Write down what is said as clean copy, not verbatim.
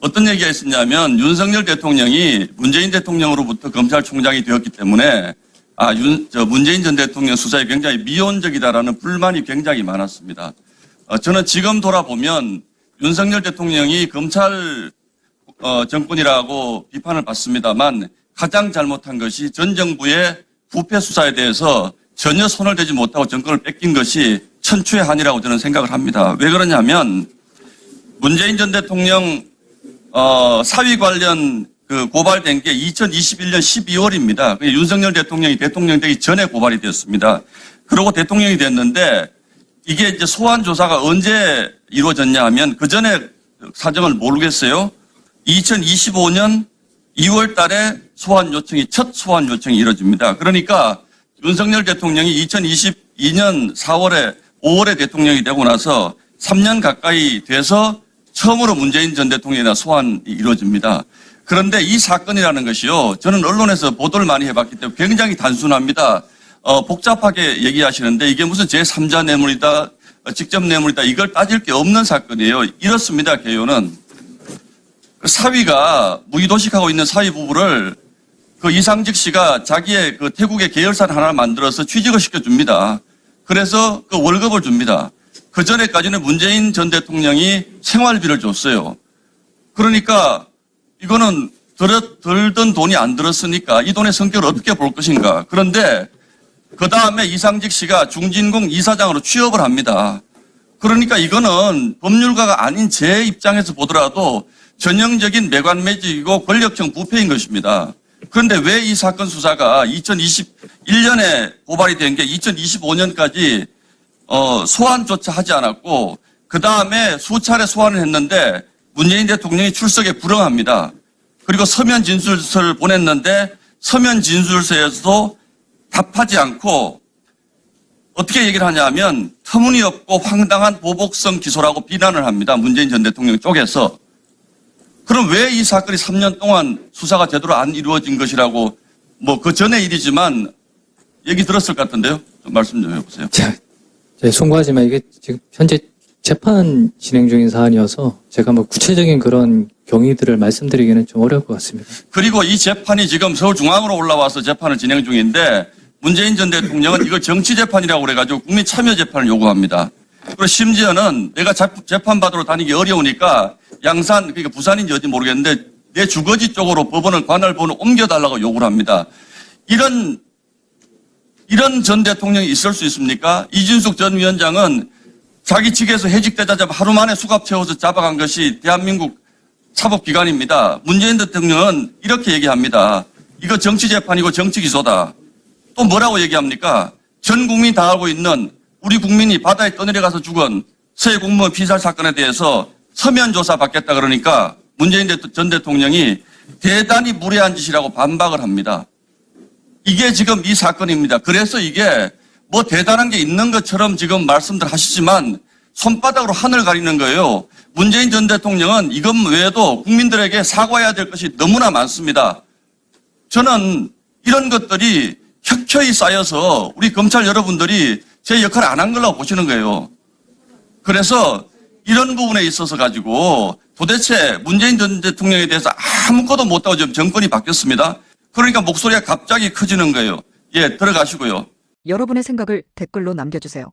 어떤 얘기가 있었냐면 윤석열 대통령이 문재인 대통령으로부터 검찰총장이 되었기 때문에 문재인 전 대통령 수사에 굉장히 미온적이다라는 불만이 굉장히 많았습니다. 저는 지금 돌아보면 윤석열 대통령이 검찰 정권이라고 비판을 받습니다만 가장 잘못한 것이 전 정부의 부패 수사에 대해서 전혀 손을 대지 못하고 정권을 뺏긴 것이 천추의 한이라고 저는 생각을 합니다. 왜 그러냐면 문재인 전 대통령 사위 관련 그 고발된 게 2021년 12월입니다. 윤석열 대통령이 대통령 되기 전에 고발이 되었습니다. 그러고 대통령이 됐는데 이게 이제 소환 조사가 언제 이루어졌냐 하면 그 전에 사정을 모르겠어요. 2025년 2월 달에 첫 소환 요청이 이루어집니다. 그러니까 윤석열 대통령이 2022년 5월에 대통령이 되고 나서 3년 가까이 돼서 처음으로 문재인 전 대통령이나 소환이 이루어집니다. 그런데 이 사건이라는 것이요. 저는 언론에서 보도를 많이 해봤기 때문에 굉장히 단순합니다. 복잡하게 얘기하시는데 이게 무슨 제3자 뇌물이다, 직접 뇌물이다 이걸 따질 게 없는 사건이에요. 이렇습니다. 개요는. 사위가 무기도식하고 있는 사위 부부를 그 이상직 씨가 자기의 그 태국의 계열사를 하나 만들어서 취직을 시켜줍니다. 그래서 그 월급을 줍니다. 그 전에까지는 문재인 전 대통령이 생활비를 줬어요. 그러니까 이거는 들던 돈이 안 들었으니까 이 돈의 성격을 어떻게 볼 것인가. 그런데 그 다음에 이상직 씨가 중진공 이사장으로 취업을 합니다. 그러니까 이거는 법률가가 아닌 제 입장에서 보더라도 전형적인 매관매직이고 권력형 부패인 것입니다. 그런데 왜 이 사건 수사가 2021년에 고발이 된 게 2025년까지 소환조차 하지 않았고 그 다음에 수차례 소환을 했는데 문재인 대통령이 출석에 불응합니다. 그리고 서면 진술서를 보냈는데 서면 진술서에서도 답하지 않고 어떻게 얘기를 하냐면 터무니없고 황당한 보복성 기소라고 비난을 합니다. 문재인 전 대통령 쪽에서. 그럼 왜 이 사건이 3년 동안 수사가 제대로 안 이루어진 것이라고 뭐 그 전의 일이지만 얘기 들었을 것 같은데요. 좀 말씀 좀 해보세요. 자, 송구하지만 이게 지금 현재 재판 진행 중인 사안이어서 제가 뭐 구체적인 그런 경위들을 말씀드리기는 좀 어려울 것 같습니다. 그리고 이 재판이 지금 서울중앙으로 올라와서 재판을 진행 중인데 문재인 전 대통령은 이걸 정치재판이라고 그래가지고 국민참여재판을 요구합니다. 그리고 심지어는 내가 재판받으러 다니기 어려우니까 양산, 그러니까 부산인지 어디 모르겠는데 내 주거지 쪽으로 법원을 관할본을 옮겨달라고 요구를 합니다. 이런 전 대통령이 있을 수 있습니까? 이준숙 전 위원장은 자기 측에서 해직되자마자 하루 만에 수갑 채워서 잡아간 것이 대한민국 사법기관입니다. 문재인 대통령은 이렇게 얘기합니다. 이거 정치재판이고 정치기소다. 또 뭐라고 얘기합니까? 전 국민이 다 알고 있는 우리 국민이 바다에 떠내려가서 죽은 서해 공무원 피살 사건에 대해서 서면 조사 받겠다 그러니까 문재인 전 대통령이 대단히 무례한 짓이라고 반박을 합니다. 이게 지금 이 사건입니다. 그래서 이게 뭐 대단한 게 있는 것처럼 지금 말씀들 하시지만 손바닥으로 하늘 가리는 거예요. 문재인 전 대통령은 이것 외에도 국민들에게 사과해야 될 것이 너무나 많습니다. 저는 이런 것들이 혁혀이 쌓여서 우리 검찰 여러분들이 제 역할을 안 한 걸로 보시는 거예요. 그래서 이런 부분에 있어서 가지고 도대체 문재인 전 대통령에 대해서 아무것도 못하고 지금 정권이 바뀌었습니다. 그러니까 목소리가 갑자기 커지는 거예요. 예, 들어가시고요. 여러분의 생각을 댓글로 남겨주세요.